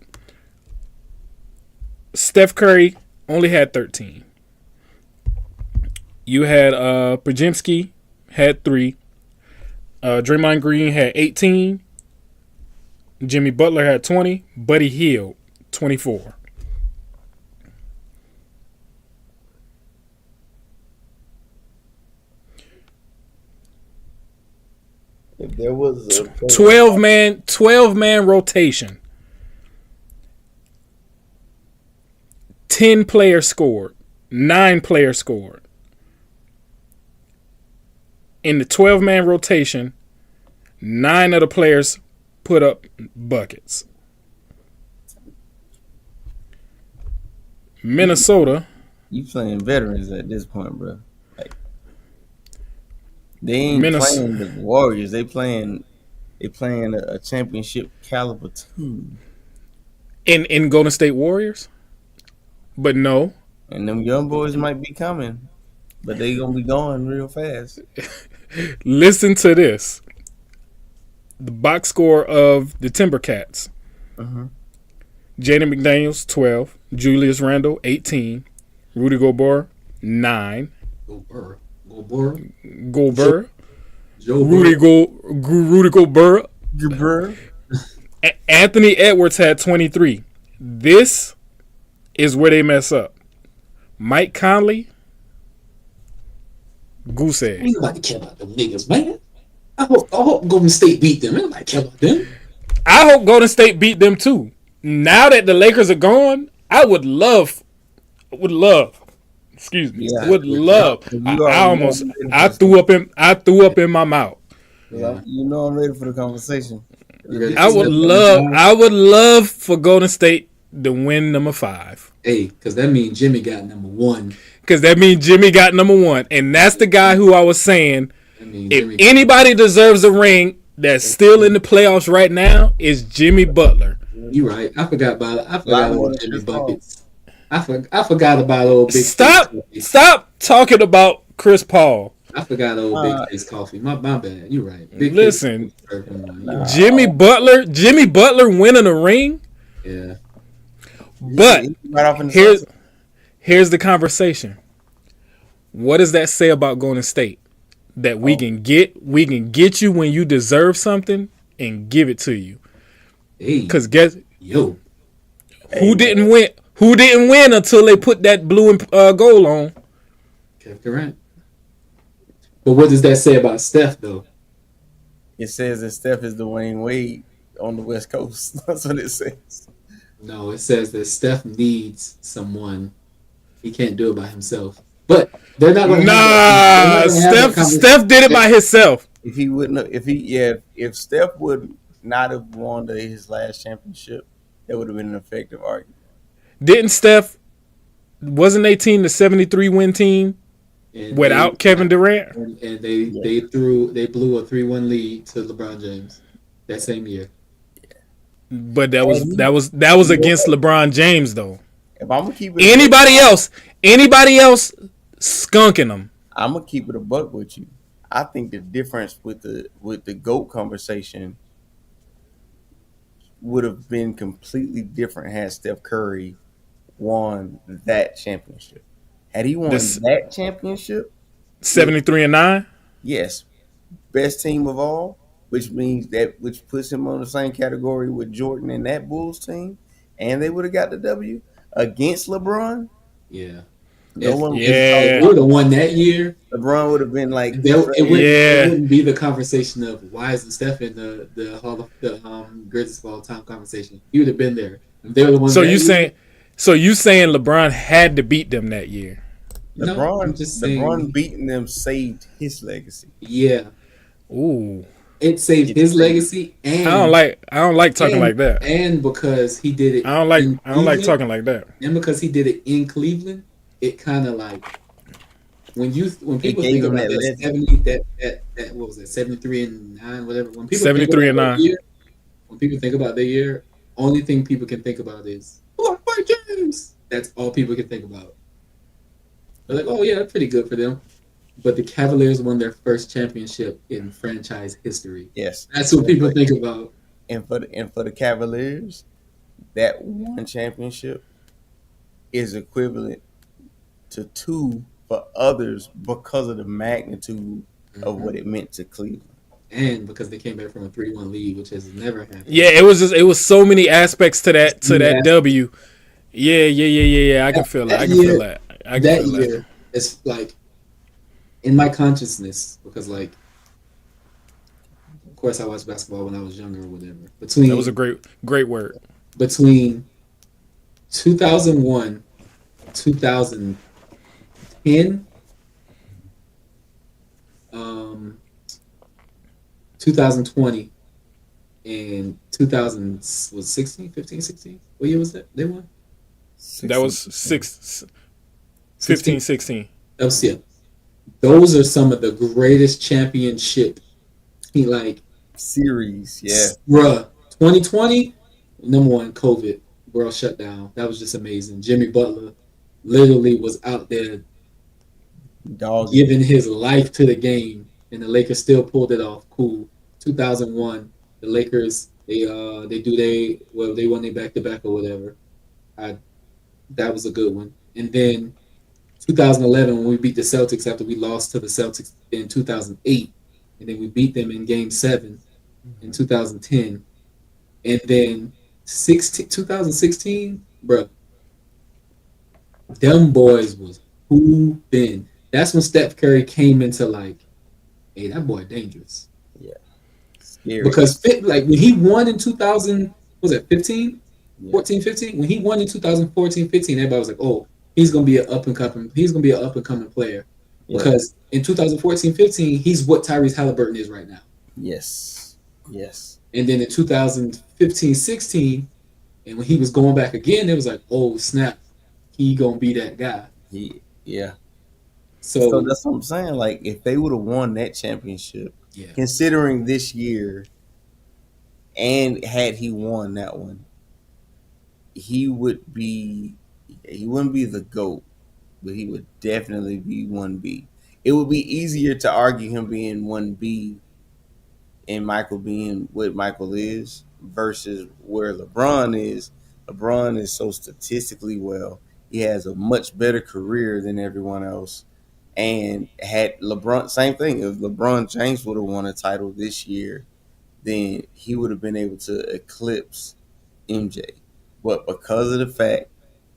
Steph Curry only had 13. You had Podziemski had 3. Draymond Green had 18. Jimmy Butler had 20. Buddy Hield 24. If there was a 12 man rotation. 10 players scored. 9 players scored. In the 12 man rotation, 9 of the players put up buckets. Minnesota. You playing veterans at this point, bro. Like, they ain't playing the Warriors. They playing They playing a championship caliber team. In Golden State Warriors, but no. And them young boys might be coming, but they gonna be going real fast. Listen to this. The box score of the Timbercats. Jaden McDaniels, 12. Julius Randle, 18. Rudy Gobert, 9. Gobert. Rudy Gobert. Anthony Edwards had 23. This is where they mess up. Mike Conley, goose egg. Ain't nobody care about them niggas, man. I hope Golden State beat them. Ain't nobody care about them. I hope Golden State beat them too. Now that the Lakers are gone, I would love. Excuse me. Yeah, would love. I threw up in my mouth. Yeah. You know I'm ready for the conversation. I would love for Golden State to win number 5. Hey, because that means Jimmy got number 1. And that's the guy who I was saying. If anybody deserves a ring that's still in the playoffs right now, is Jimmy Butler. You're right. I forgot about old Jimmy Buckets. I forgot about old Big Stop talking about Chris Paul. I forgot old Big Face Coffee. My bad. You're right. Listen, Jimmy Butler winning a ring. Yeah. But here's the conversation. What does that say about Golden State? That we can get you when you deserve something and give it to you. Because who didn't win? Who didn't win until they put that blue and gold on? Kevin Durant. But what does that say about Steph, though? It says that Steph is Dwayne Wade on the West Coast. That's what it says. No, it says that Steph needs someone. He can't do it by himself. But they're not going to. Steph did it by himself. If he wouldn't, if Steph would not have won his last championship, that would have been an effective argument. Didn't Steph? Wasn't they team the 73 win team without Kevin Durant? And they blew a 3-1 lead to LeBron James that same year. But that was against LeBron James though. If I'm gonna keep it anybody else skunking them. I'm gonna keep it a buck with you. I think the difference with the GOAT conversation would have been completely different had Steph Curry won that championship. Had he won that championship, 73-9, yes, best team of all, which puts him on the same category with Jordan and that Bulls team, and they would have got the W against LeBron. Yeah. If they would have won that year, LeBron would have been like, it wouldn't be the conversation of why isn't Steph in the Hall of the greatest of all time conversation. He would have been there. They're the ones. So you saying LeBron had to beat them that year? LeBron beating them saved his legacy. Yeah. Ooh. It saved his legacy, and I don't like talking like that. And because he did it, I don't like talking like that. And because he did it in Cleveland, it kind of like when people think about that 70 what was it 73-9 whatever, when people 73-9 when people think about their year, only thing people can think about is LeBron James. That's all people can think about. They're like, oh yeah, that's pretty good for them. But the Cavaliers won their first championship in franchise history. Yes, that's what people think about. And for the Cavaliers, that one championship is equivalent to 2 for others because of the magnitude of what it meant to Cleveland. And because they came back from a 3-1 lead, which has never happened. Yeah, it was so many aspects to that W. Yeah. I can feel that. That year, it's like in my consciousness, because like, of course, I watched basketball when I was younger or whatever. That was a great word. Between 2001, 2010, 2020, and 2016. What year was that? They won? 16. That was 15, 16. Those are some of the greatest championship. Like series. Yeah, Bruh, 2020, number one, COVID, world shutdown. That was just amazing. Jimmy Butler literally was out there dogging it. giving his life to the game, and the Lakers still pulled it off. Cool. 2001, the Lakers they won their back to back or whatever. I That was a good one. And then 2011 when we beat the Celtics after we lost to the Celtics in 2008, and then we beat them in Game 7 in 2010, and then 2016, bro, them boys was hooping. That's when Steph Curry came into like, hey, that boy dangerous. Yeah, scary. Because like when he won in 2000, was it 15? Yeah. 14, 15? When he won in 2014, 15, everybody was like, oh, he's gonna be an up and coming player. Yeah. Because in 2014, 15, he's what Tyrese Halliburton is right now. Yes. Yes. And then in 2015, 16, and when he was going back again, it was like, oh snap, he gonna be that guy. Yeah. So that's what I'm saying. Like, if they would have won that championship, considering this year, and had he won that one, he wouldn't be the GOAT, but he would definitely be 1B. It would be easier to argue him being 1B and Michael being what Michael is versus where LeBron is. LeBron is so statistically well. He has a much better career than everyone else. And had LeBron, same thing, if LeBron James would have won a title this year, then he would have been able to eclipse MJ. But because of the fact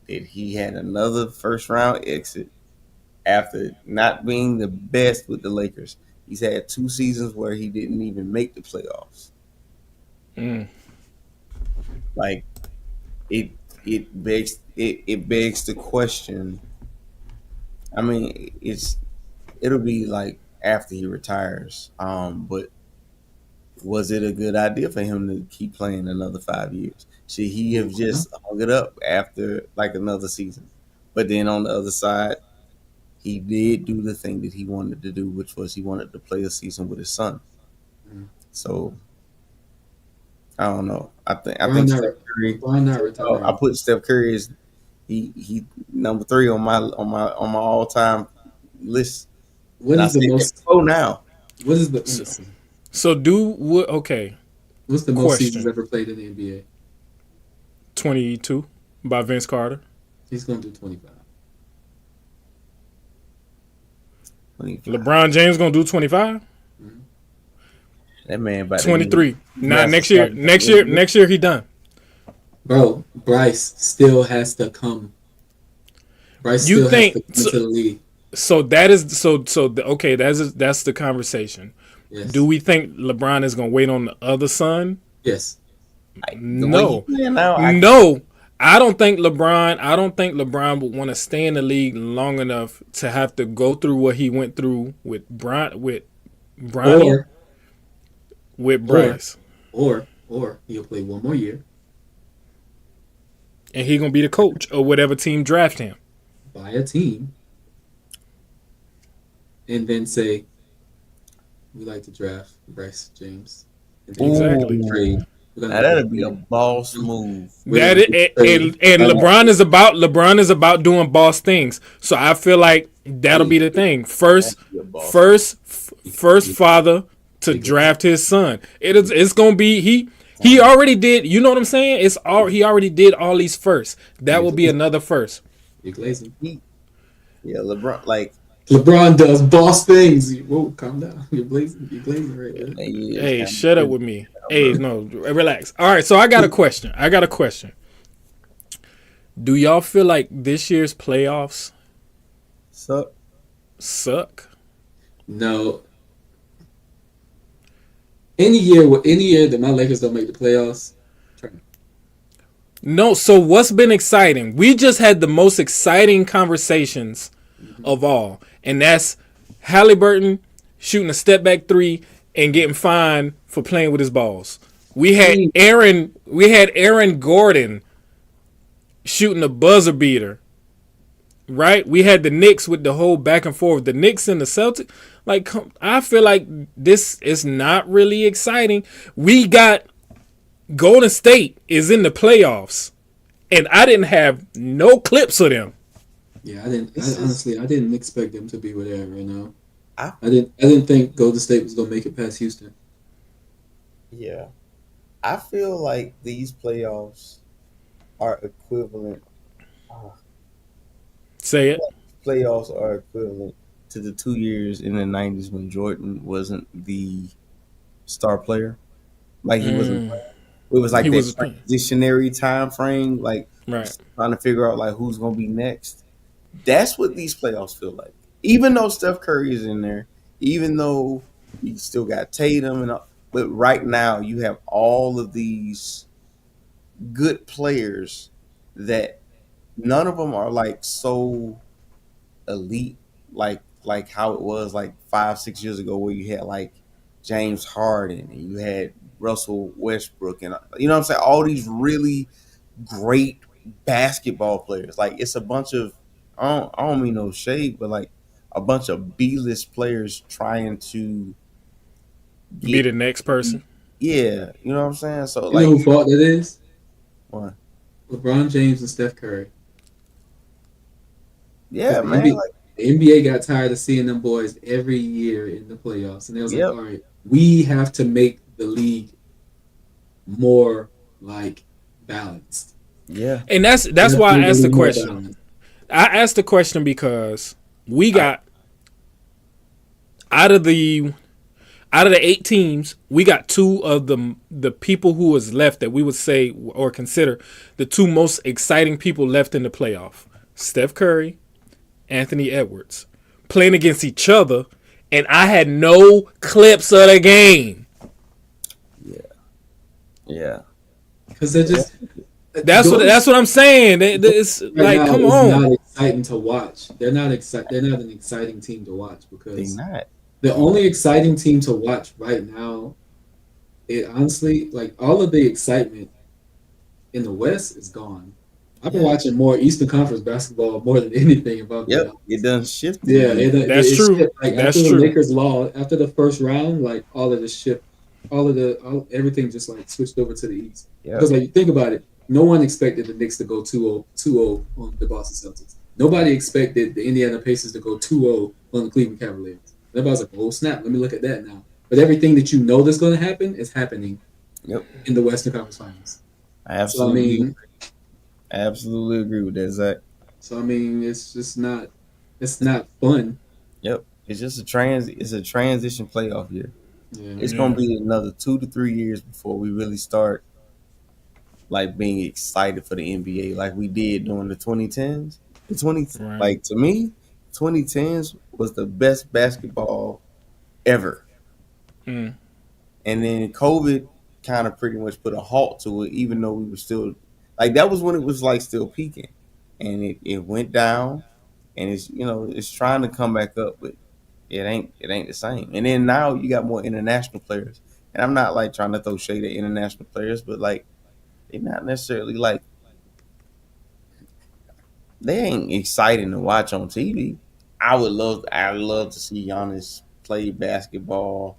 that he had another first round exit after not being the best with the Lakers, he's had 2 seasons where he didn't even make the playoffs. Like it begs the question. I mean, it'll be like after he retires. But was it a good idea for him to keep playing another 5 years? Should he have just hung it up after like another season? But then on the other side, he did do the thing that he wanted to do, which was he wanted to play a season with his son. So I don't know. I think Steph Curry. Why not retire? I put Steph Curry as he number 3 on my all time list. What is the most? Oh, now what is the? So okay. What's the most seasons ever played in the NBA? 22 by Vince Carter. He's gonna do 25. LeBron James gonna do 25. That man by 23. Nah, next year he done. Bro, Bryce still has to come. Bryce still has to come to the league. So that is okay. That's the conversation. Yes. Do we think LeBron is gonna wait on the other son? Yes. No. I don't think LeBron would want to stay in the league long enough to have to go through what he went through with Bryce. Or he'll play one more year. And he gonna be the coach of whatever team draft him. Buy a team. And then say, we like to draft Bryce James. Exactly. Trade. Now that'd be a boss move. And LeBron is about doing boss things. So I feel like that'll be the thing. First father to draft his son. It's gonna be he already did. You know what I'm saying? He already did all these firsts. That will be another first. You're glazing. Yeah, LeBron does boss things. Whoa, calm down. You're blazing right now. Hey, shut up with me. Hey, no, relax. All right, so I got a question. Do y'all feel like this year's playoffs suck? No. Any year that my Lakers don't make the playoffs. No, so what's been exciting? We just had the most exciting conversations of all, and that's Halliburton shooting a step back 3 and getting fined for playing with his balls. We had Aaron Gordon shooting a buzzer beater right? We had the Knicks with the whole back and forth. The Knicks and the Celtics. Like, I feel like this is not really exciting. We got Golden State is in the playoffs, and I didn't have no clips of them. Yeah, honestly, I didn't expect them to be where they are right now. I didn't think Golden State was gonna make it past Houston. Yeah, I feel like these playoffs are equivalent. Say it. Playoffs are equivalent to the 2 years in the 90s when Jordan wasn't the star player. Like he wasn't playing. It was like that transitionary time frame, like trying to figure out like who's gonna be next. That's what these playoffs feel like. Even though Steph Curry is in there, even though you still got Tatum and all, but right now you have all of these good players that none of them are like so elite like how it was like 5-6 years ago where you had like James Harden and you had Russell Westbrook and you know what I'm saying, all these really great basketball players. Like it's a bunch of I don't mean no shade, but like a bunch of B-list players trying to be the next person. Yeah, you know what I'm saying? So you know who fault that is? What? LeBron James and Steph Curry. Yeah, man. The NBA got tired of seeing them boys every year in the playoffs, and they was like, "All right, we have to make the league more like balanced." Yeah, and that's why I asked the question. Balanced. I asked the question because we got out of the 8 teams, we got 2 of the people who was left that we would say or consider the 2 most exciting people left in the playoff: Steph Curry, Anthony Edwards, playing against each other, and I had no clips of the game. Yeah, because they're just. That's what I'm saying. It's right like, now, come on. It's not exciting to watch. They're not an exciting team to watch because they're not. The only exciting team to watch right now, it honestly, like all of the excitement in the West is gone. I've been watching more Eastern Conference basketball more than anything about that. Yep, it done shifted. Yeah, that's true. Like that's after true. the Lakers lost, after the first round, like all of the shift, everything just like switched over to the East. Yep. Because like you think about it, no one expected the Knicks to go 2-0 on the Boston Celtics. Nobody expected the Indiana Pacers to go 2-0 on the Cleveland Cavaliers. Everybody's like, oh snap, let me look at that now. But everything that you know that's going to happen is happening in the Western Conference Finals. I absolutely agree with that, Zach. So I mean, it's not fun. Yep, it's just a transition playoff year. Yeah. It's gonna be another 2 to 3 years before we really start like being excited for the NBA like we did during the 2010s. Like to me, 2010s was the best basketball ever. And then COVID kind of pretty much put a halt to it, even though we were still like that was when it was like still peaking, and it went down, and it's trying to come back up, but it ain't the same. And then now you got more international players, and I'm not like trying to throw shade at international players, but like they're not necessarily like they ain't exciting to watch on TV. I would love to see Giannis play basketball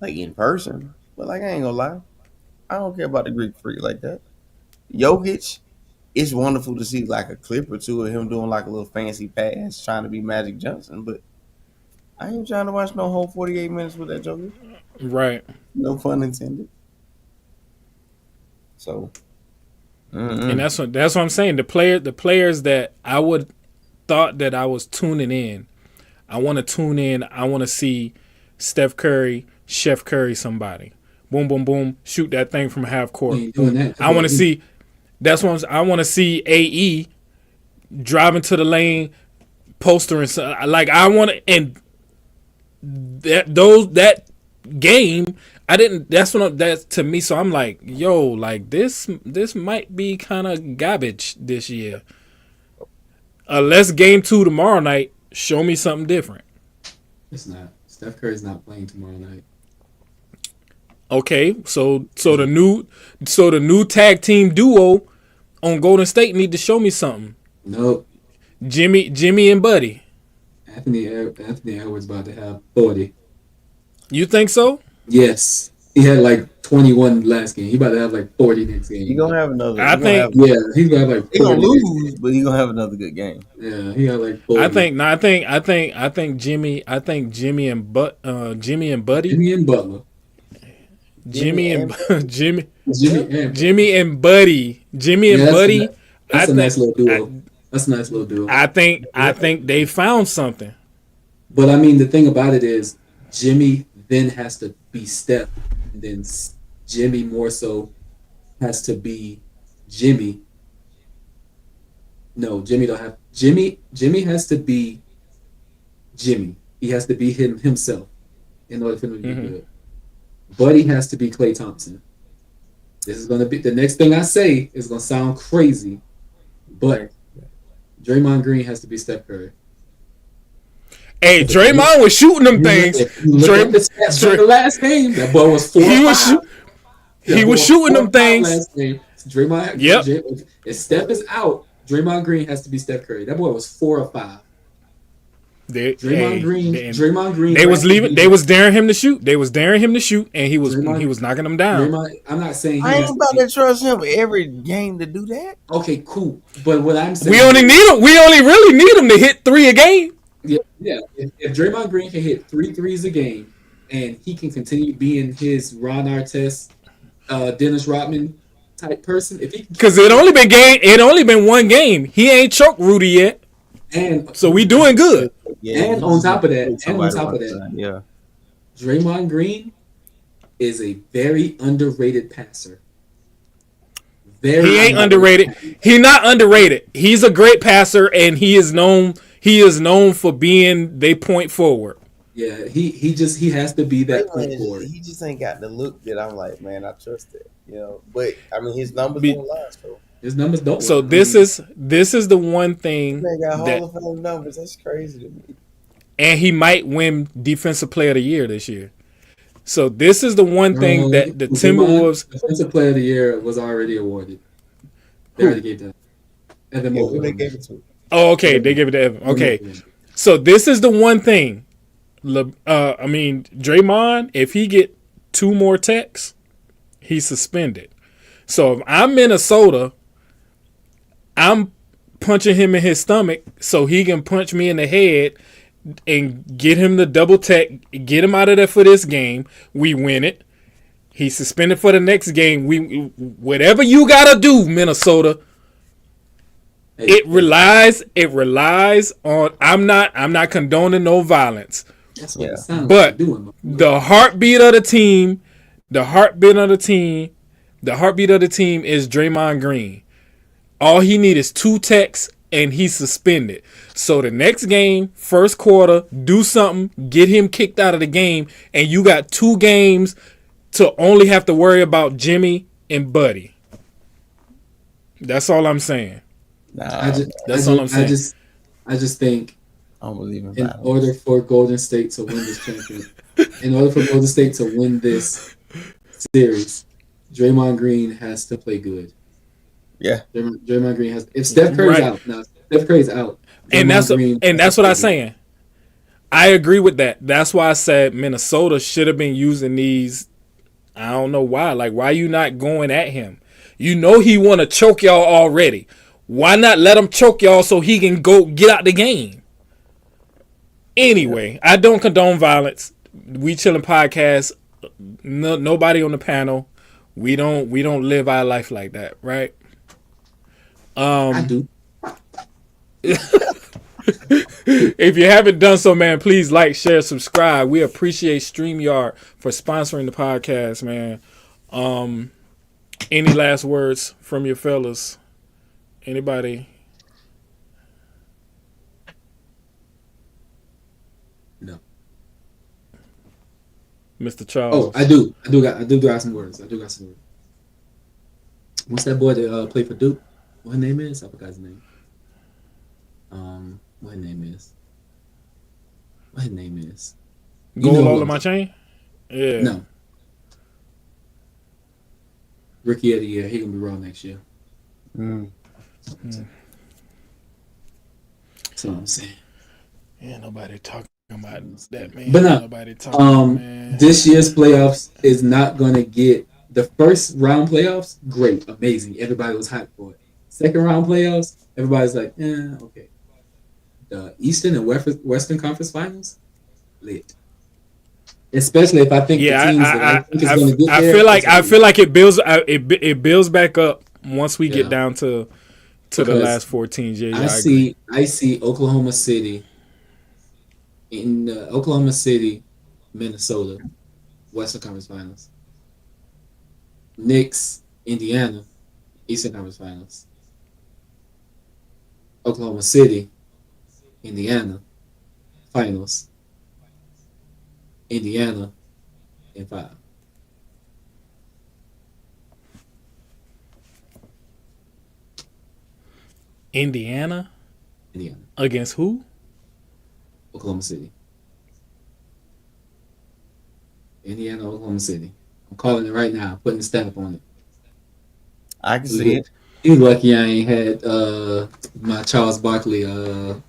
like in person, but like I ain't gonna lie, I don't care about the Greek freak like that. Jokic, it's wonderful to see like a clip or two of him doing like a little fancy pass, trying to be Magic Johnson, but I ain't trying to watch no whole 48 minutes with that Joker. Right. No pun intended. So, and that's what I'm saying. The players that I would thought that I was tuning in, I want to tune in. I want to see Steph Curry, Chef Curry, somebody. Boom, boom, boom. Shoot that thing from half court. I want to see. That's what I want to see. AE driving to the lane, postering. Like I want to, and that game. I didn't. That's to me. So I'm like, yo, like this might be kind of garbage this year. Unless game 2 tomorrow night, show me something different. It's not. Steph Curry's not playing tomorrow night. Okay, so the new tag team duo on Golden State need to show me something. Nope. Jimmy and Buddy. Anthony Edwards about to have 40. You think so? Yes. He had like 21 last game. He about to have like 40 next game. He gonna have another. I think. Yeah, he's gonna have like 40. He gonna lose, but he gonna have another good game. Yeah, he got like 40. I think Jimmy and Buddy. Jimmy and Butler. Jimmy and Buddy. Yeah, Buddy. That's a nice little duo. That's a nice little duo. I think they found something. But I mean, the thing about it is, Jimmy then has to be Steph, and then Jimmy more so has to be Jimmy. No, Jimmy don't have Jimmy. Jimmy has to be Jimmy. He has to be himself in order for him to be good. Buddy has to be Klay Thompson. This is gonna be the next thing I say is gonna sound crazy, but Draymond Green has to be Steph Curry. Hey, Draymond was shooting them things. Look at the stats from the last game. That boy was 4 He or was 5. he was shooting them things. Last game. Draymond. Yep. If Steph is out, Draymond Green has to be Steph Curry. That boy was 4 or 5. Draymond Green. They was leaving. They was daring him to shoot. They was daring him to shoot, and he was knocking them down. I'm not saying I ain't about to trust him every game to do that. Okay, cool. But what I'm saying, We only really need him to hit 3 a game. Yeah. If Draymond Green can hit 3 threes a game, and he can continue being his Ron Artest, Dennis Rodman type person, if he because it only been 1 game. He ain't choked Rudy yet, and so we doing good. Yeah, and on top of that, yeah, Draymond Green is a very underrated passer. He ain't underrated. He not underrated. He's a great passer, and he is known for being they point forward. Yeah, he has to be that point forward. He just ain't got the look that I'm like, man, I trust it. But I mean, his numbers don't last though. His numbers don't. So this is the one thing He got Hall of Fame numbers. That's crazy to me. And he might win Defensive Player of the Year this year. So this is the one thing that the Timberwolves Defensive Player of the Year was already awarded. They already gave that. Evan Mobley. They gave it to him. Oh, okay. They gave it to Evan. Okay. So this is the one thing. I mean, Draymond, if he get 2 more techs, he's suspended. So if I'm Minnesota, I'm punching him in his stomach so he can punch me in the head and get him the double tech, get him out of there for this game. We win it. He's suspended for the next game. Whatever you gotta do, Minnesota. It relies on. I'm not condoning no violence. That's what it sounds but like doing. The heartbeat of the team is Draymond Green. All he needs is 2 techs and he's suspended. So the next game, first quarter, do something, get him kicked out of the game, and you got 2 games to only have to worry about Jimmy and Buddy. That's all I'm saying. I just think I don't believe in in order for Golden State to win this series, Draymond Green has to play good. Yeah. Draymond Green has. If Steph Curry's out now, Steph Curry's out. And that's what I'm saying. I agree with that. That's why I said Minnesota should have been using these. I don't know why. Like, why you not going at him? You know he want to choke y'all already. Why not let him choke y'all so he can go get out the game? Anyway, I don't condone violence. We CHiLLiN podcast. Nobody on the panel. We don't live our life like that, right? I do. If you haven't done so, man, please like, share, subscribe. We appreciate StreamYard for sponsoring the podcast, man. Any last words from your fellas? Anybody? No. Mr. Charles. Oh, I do got some words. What's that boy that played for Duke? What his name is? I forgot his name. What his name is? Gold all in my chain? Yeah. No. Rookie of the year. He gonna be wrong next year. That's what I'm saying. Yeah, nobody talking about that, man. But no, nobody talking, man. This year's playoffs is not going to get the first round playoffs. Great, amazing. Everybody was hyped for it. Second round playoffs, everybody's like, okay. The Eastern and Western Conference Finals, lit. Especially if I think the teams that I think is going to get there. I feel like it builds back up once we get down to the last 14 teams. Yeah, I see Oklahoma City Minnesota, Western Conference Finals. Knicks, Indiana, Eastern Conference Finals. Oklahoma City, Indiana, Finals. Indiana in 5. Indiana against who? Oklahoma City. Indiana, Oklahoma City. I'm calling it right now. Putting the stamp on it. I can see it. He's lucky I ain't had my Charles Barkley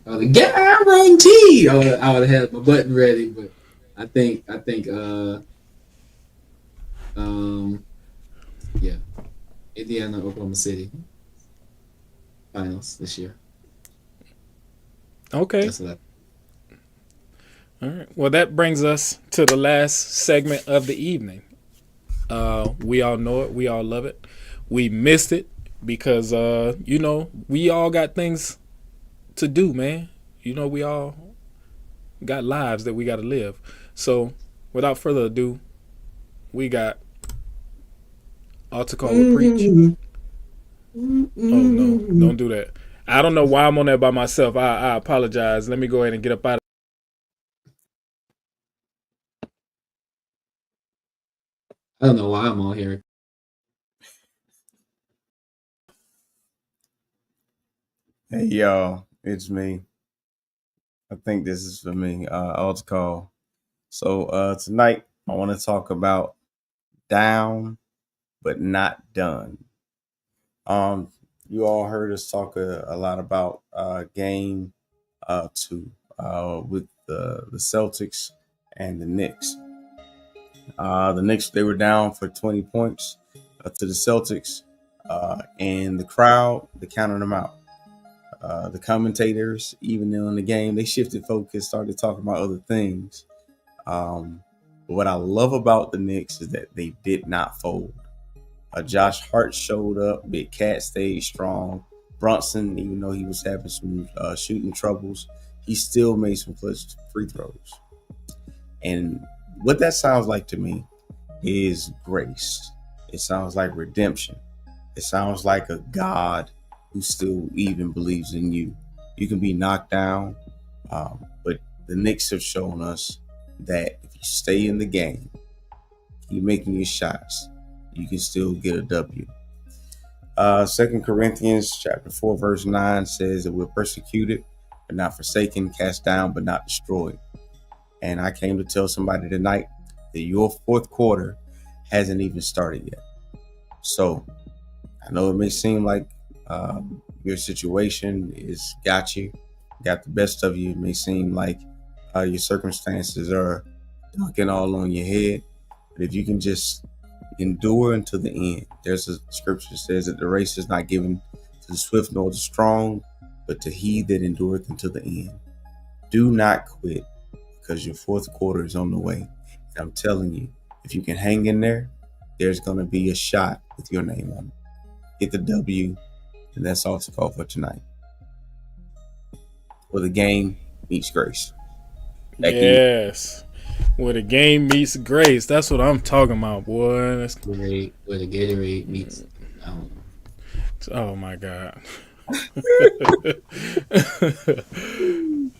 guarantee. I would have had my button ready, but I think yeah, Indiana, Oklahoma City Finals this year. Okay. All right. Well, that brings us to the last segment of the evening. We all know it. We all love it. We missed it because, we all got things to do, man. We all got lives that we got to live. So, without further ado, we got Altar Call or Preach. Oh, no. Don't do that. I don't know why I'm on there by myself. I apologize. Let me go ahead and get up out of I don't know why I'm on here. Hey, y'all. It's me. I think this is for me. Altar Call. So tonight, I want to talk about down, but not done. You all heard us talk a lot about game 2 with the Celtics and the Knicks. The Knicks, they were down for 20 points to the Celtics, and the crowd, they counted them out. The commentators, even in the game, they shifted focus, started talking about other things. But what I love about the Knicks is that they did not fold. Josh Hart showed up. Big Cat stayed strong. Brunson, even though he was having some shooting troubles, he still made some clutch free throws. And what that sounds like to me is grace. It sounds like redemption. It sounds like a God who still even believes in you. You can be knocked down, but the Knicks have shown us that if you stay in the game, keep making your shots, you can still get a W. 2 Corinthians chapter 4, verse 9 says that we're persecuted, but not forsaken, cast down, but not destroyed. And I came to tell somebody tonight that your fourth quarter hasn't even started yet. So I know it may seem like your situation is got the best of you. It may seem like your circumstances are dunking all on your head. But if you can just endure until the end. There's a scripture that says that the race is not given to the swift nor the strong, but to he that endureth until the end. Do not quit, because your fourth quarter is on the way. And I'm telling you, if you can hang in there, there's going to be a shot with your name on it. Get the W, and that's all to call for tonight. Where the game meets grace. Yes. Where the game meets grace. That's what I'm talking about, boy. That's great. Where the Gatorade meets. I don't know. Oh my God.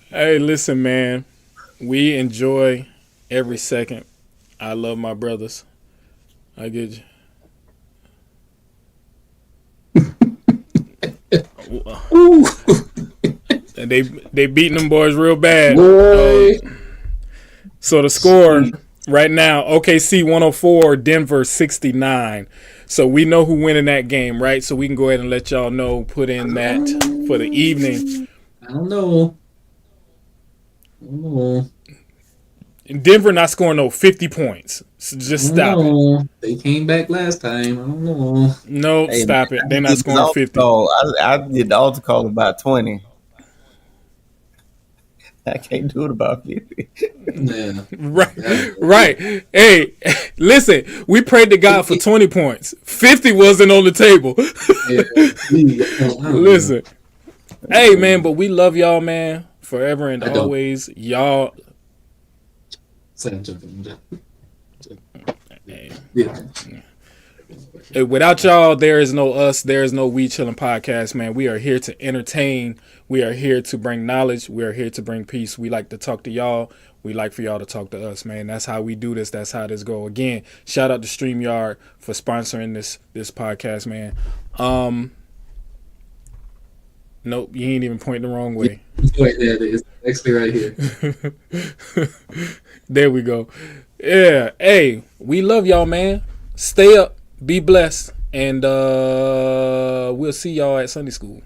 Hey, listen, man. We enjoy every second. I love my brothers. I get you. And they beating them boys real bad. So the score right now, OKC 104, Denver 69. So we know who winning that game, right? So we can go ahead and let y'all know, put in that for the evening. I don't know. Oh, Denver not scoring no 50 points. So just stop it. They came back last time. I don't know. No, Hey, stop man, it. They're not scoring 50. I did the altar call about 20. I can't do it about 50. Yeah. Right. Hey, listen, we prayed to God for 20 points. 50 wasn't on the table. Listen. Hey, man, but we love y'all, man, forever and always. Y'all. Without y'all, there is no us. There is no We Chillin' Podcast, man. We are here to entertain. We are here to bring knowledge. We are here to bring peace. We like to talk to y'all. We like for y'all to talk to us, man. That's how we do this. That's how this go. Again, shout out to StreamYard for sponsoring this podcast, man. Nope, you ain't even pointing the wrong way. Right there, it's actually right here. There we go. Yeah. Hey, we love y'all, man. Stay up. Be blessed. And we'll see y'all at Sunday school.